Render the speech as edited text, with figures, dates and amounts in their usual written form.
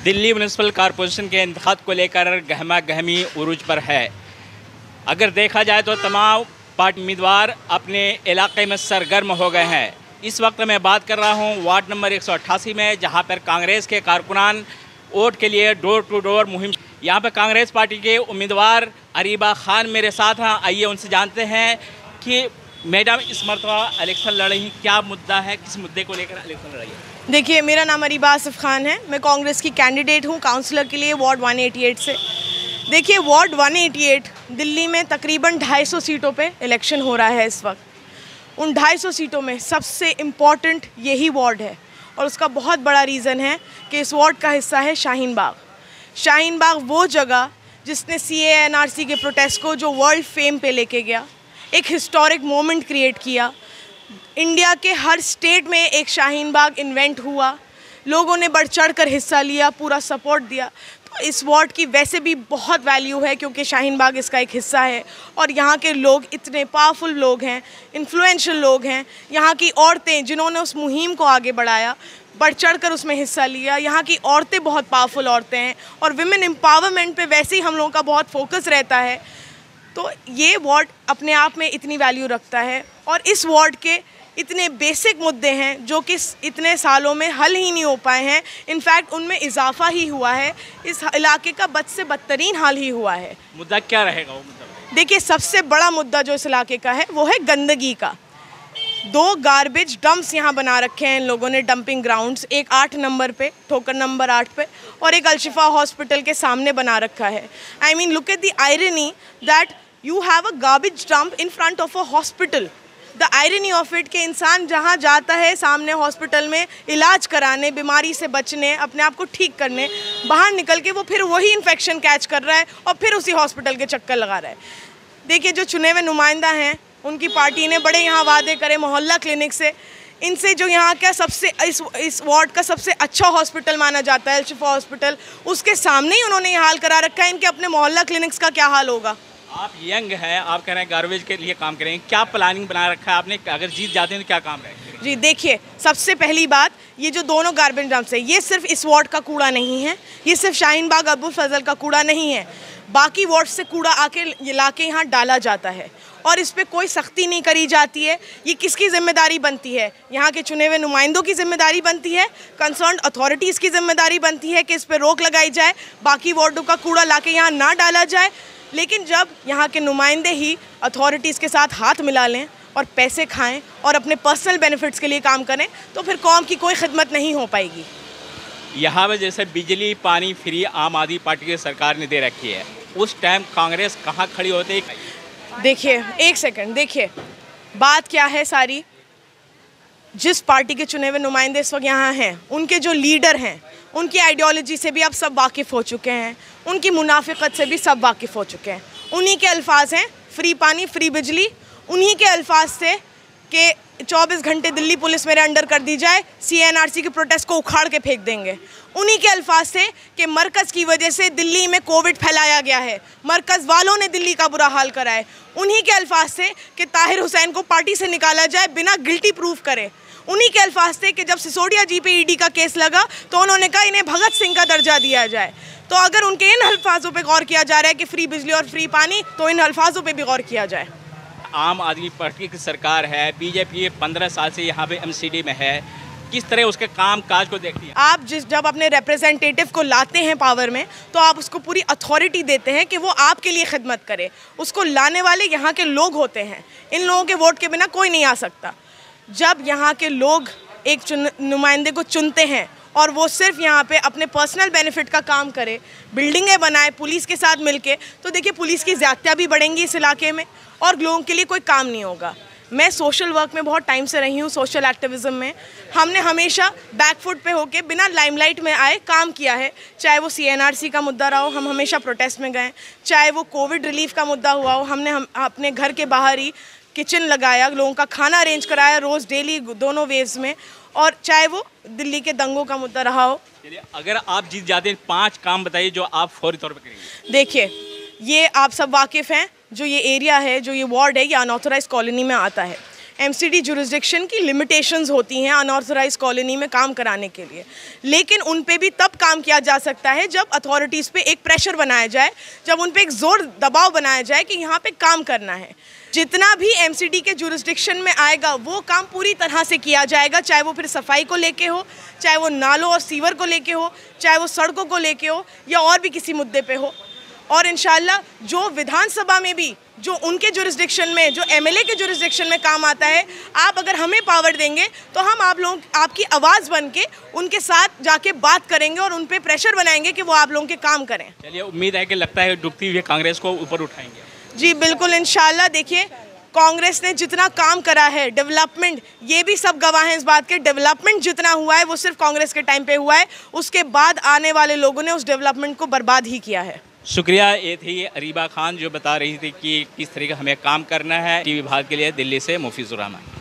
Delhi municipal corporation के इंतखाब को लेकर गहमा गहमी उरूज पर है। अगर देखा जाए तो तमाम पार्टी उम्मीदवार अपने इलाके में सरगर्म हो गए हैं। इस वक्त मैं बात कर रहा हूं वार्ड नंबर 188 में, जहां पर कांग्रेस के कारकुनान वोट के लिए डोर टू डोर मुहिम। यहां पर कांग्रेस पार्टी के उम्मीदवार अरीबा खान मेरे साथ हैं। आइए उनसे जानते हैं कि मैडम इस मरतबा इलेक्शन लड़ी, क्या मुद्दा है, किस मुद्दे को लेकर इलेक्शन लड़ी है? देखिए, मेरा नाम अरीबा आसिफ खान है। मैं कांग्रेस की कैंडिडेट हूँ काउंसलर के लिए वार्ड 188 से। देखिए, वार्ड 188 दिल्ली में तकरीबन 250 सीटों पे इलेक्शन हो रहा है इस वक्त। उन 250 सीटों में सबसे इम्पॉर्टेंट यही वार्ड है और उसका बहुत बड़ा रीज़न है कि इस वार्ड का हिस्सा है शाहीन बाग। शाहीन बाग वो जगह जिसने CAA-NRC के प्रोटेस्ट को जो वर्ल्ड फेम पे लेके गया, एक हिस्टोरिक मोमेंट क्रिएट किया। इंडिया के हर स्टेट में एक शाहीन बाग इन्वेंट हुआ, लोगों ने बढ़ चढ़ कर हिस्सा लिया, पूरा सपोर्ट दिया। तो इस वार्ड की वैसे भी बहुत वैल्यू है क्योंकि शाहीन बाग इसका एक हिस्सा है और यहाँ के लोग इतने पावरफुल लोग हैं, इन्फ्लुएंशियल लोग हैं। यहाँ की औरतें जिन्होंने उस मुहिम को आगे बढ़ाया, बढ़ चढ़ कर उसमें हिस्सा लिया। यहाँ की औरतें बहुत पावरफुल औरतें हैं और विमेन एम्पावरमेंट पे वैसे ही हम लोगों का बहुत फोकस रहता है। तो ये वार्ड अपने आप में इतनी वैल्यू रखता है और इस वार्ड के इतने बेसिक मुद्दे हैं जो कि इतने सालों में हल ही नहीं हो पाए हैं। इनफैक्ट उनमें इजाफा ही हुआ है। इस इलाके का बद से बदतरीन हाल ही हुआ है। मुद्दा क्या रहेगा वो मुद्दा? देखिए, सबसे बड़ा मुद्दा जो इस इलाके का है वो है गंदगी का। 2 गार्बेज डंप्स यहाँ बना रखे हैं इन लोगों ने, डंपिंग ग्राउंड्स। एक 8 नंबर पे, ठोकर नंबर 8 पे, और एक अलशिफा हॉस्पिटल के सामने बना रखा है। I mean, look at the irony that you have a garbage dump in front of a hospital. The irony of it कि इंसान जहाँ जाता है सामने हॉस्पिटल में इलाज कराने, बीमारी से बचने, अपने आप को ठीक करने, बाहर निकल के वो फिर वही इन्फेक्शन कैच कर रहा है और फिर उसी हॉस्पिटल के चक्कर लगा रहा है। देखिए, जो चुने हुए नुमाइंदा हैं उनकी पार्टी ने बड़े यहाँ वादे करे मोहल्ला क्लिनिक से। इनसे जो यहाँ का सबसे इस वार्ड का सबसे अच्छा हॉस्पिटल माना जाता है अलशिफा हॉस्पिटल, उसके सामने ही उन्होंने ये हाल करा रखा है। इनके अपने मोहल्ला क्लिनिक्स का क्या हाल होगा? आप यंग हैं, आप कह रहे हैं गार्बेज के लिए काम करेंगे, क्या प्लानिंग बना रखा है आपने? अगर जीत जाते हैं तो क्या काम रहेगा? जी देखिए, सबसे पहली बात, ये जो दोनों गार्बेज डंप्स है ये सिर्फ इस वार्ड का कूड़ा नहीं है, ये सिर्फ शाहीन बाग अबुल फजल का कूड़ा नहीं है। बाकी वार्ड से कूड़ा आके लाके यहाँ डाला जाता है और इस पर कोई सख्ती नहीं करी जाती है। ये किसकी जिम्मेदारी बनती है? यहाँ के चुने हुए नुमाइंदों की जिम्मेदारी बनती है, कंसर्न अथॉरिटीज़ की जिम्मेदारी बनती है कि इस पर रोक लगाई जाए, बाकी वार्डों का कूड़ा लाके यहाँ ना डाला जाए। लेकिन जब यहाँ के नुमाइंदे ही अथॉरिटीज़ के साथ हाथ मिला लें और पैसे खाएं और अपने पर्सनल बेनिफिट्स के लिए काम करें तो फिर कौम की कोई खिदमत नहीं हो पाएगी। यहाँ पर जैसे बिजली पानी फ्री आम आदमी पार्टी की सरकार ने दे रखी है, उस टाइम कांग्रेस कहाँ खड़ी होती? देखिए, एक सेकंड, देखिए बात क्या है सारी। जिस पार्टी के चुने हुए नुमाइंदे इस वक्त यहाँ हैं, उनके जो लीडर हैं, उनकी आइडियोलॉजी से भी आप सब वाकिफ़ हो चुके हैं, उनकी मुनाफिकत से भी सब वाकिफ़ हो चुके हैं। उन्हीं के अल्फाज हैं फ्री पानी फ्री बिजली, उन्हीं के अल्फाज से कि 24 घंटे दिल्ली पुलिस मेरे अंडर कर दी जाए, CAA-NRC के प्रोटेस्ट को उखाड़ के फेंक देंगे। उन्हीं के अल्फाज से कि मरकज़ की वजह से दिल्ली में कोविड फैलाया गया है, मरकज़ वालों ने दिल्ली का बुरा हाल करा है। उन्हीं के अल्फाज से कि ताहिर हुसैन को पार्टी से निकाला जाए बिना गिल्टी प्रूफ करे। उन्हीं के अल्फाज से कि जब सिसोदिया जी पे ED का केस लगा तो उन्होंने कहा इन्हें भगत सिंह का दर्जा दिया जाए। तो अगर उनके इन अल्फाजों पे गौर किया जा रहा है कि फ्री बिजली और फ्री पानी, तो इन अल्फाजों पे भी गौर किया जाए। आम आदमी पार्टी की सरकार है, बीजेपी 15 साल से यहाँ पे MCD में है, किस तरह उसके काम काज को देखती है? आप जब अपने रिप्रेजेंटेटिव को लाते हैं पावर में तो आप उसको पूरी अथॉरिटी देते हैं कि वो आपके लिए खिदमत करे। उसको लाने वाले यहाँ के लोग होते हैं, इन लोगों के वोट के बिना कोई नहीं आ सकता। जब यहाँ के लोग एक नुमाइंदे को चुनते हैं और वो सिर्फ यहाँ पे अपने पर्सनल बेनिफिट का काम करे, बिल्डिंगें बनाए पुलिस के साथ मिलके, तो देखिए पुलिस की ज़्यादतियाँ भी बढ़ेंगी इस इलाके में और लोगों के लिए कोई काम नहीं होगा। मैं सोशल वर्क में बहुत टाइम से रही हूँ, सोशल एक्टिविज़म में हमने हमेशा बैकफुट पे होके बिना लाइमलाइट में आए काम किया है। चाहे वो CAA-NRC का मुद्दा रहा हो, हम हमेशा प्रोटेस्ट में गए, चाहे वो कोविड रिलीफ का मुद्दा हुआ हो, हमने अपने घर के बाहर ही किचन लगाया, लोगों का खाना अरेंज कराया रोज़ डेली दोनों वेव्स में, और चाहे वो दिल्ली के दंगों का मुद्दा रहा हो। अगर आप जीत जाते हैं 5 काम बताइए जो आप फौरी तौर पर करेंगे। देखिए, ये आप सब वाकिफ़ हैं, जो ये एरिया है, जो ये वार्ड है, ये अनऑथोराइज कॉलोनी में आता है। एमसीडी जुरिस्डिक्शन की लिमिटेशंस होती हैं अनऑथराइज कॉलोनी में काम कराने के लिए, लेकिन उन पे भी तब काम किया जा सकता है जब अथॉरिटीज़ पे एक प्रेशर बनाया जाए, जब उन पे एक ज़ोर दबाव बनाया जाए कि यहाँ पे काम करना है। जितना भी एमसीडी के जुरिस्डिक्शन में आएगा वो काम पूरी तरह से किया जाएगा, चाहे वो फिर सफाई को लेके हो, चाहे वो नालों और सीवर को लेके हो, चाहे वो सड़कों को लेके हो या और भी किसी मुद्दे पे हो। और इंशाल्लाह जो विधानसभा में भी जो उनके जुरिस्डिक्शन में, जो एमएलए के जुरिस्डिक्शन में काम आता है, आप अगर हमें पावर देंगे तो हम आप लोग आपकी आवाज़ बन के उनके साथ जाके बात करेंगे और उन पे प्रेशर बनाएंगे कि वो आप लोगों के काम करें। चलिए, उम्मीद है कि लगता है डूबती हुई कांग्रेस को ऊपर उठाएंगे। जी बिल्कुल, इंशाल्लाह। देखिए, कांग्रेस ने जितना काम करा है, डेवलपमेंट, ये भी सब गवाह हैं इस बात के, डेवलपमेंट जितना हुआ है वो सिर्फ कांग्रेस के टाइम पे हुआ है। उसके बाद आने वाले लोगों ने उस डेवलपमेंट को बर्बाद ही किया है। शुक्रिया। ये थी अरीबा खान जो बता रही थी कि किस तरीके हमें काम करना है। टीवी भारत के लिए दिल्ली से मुफीजुर रहमान।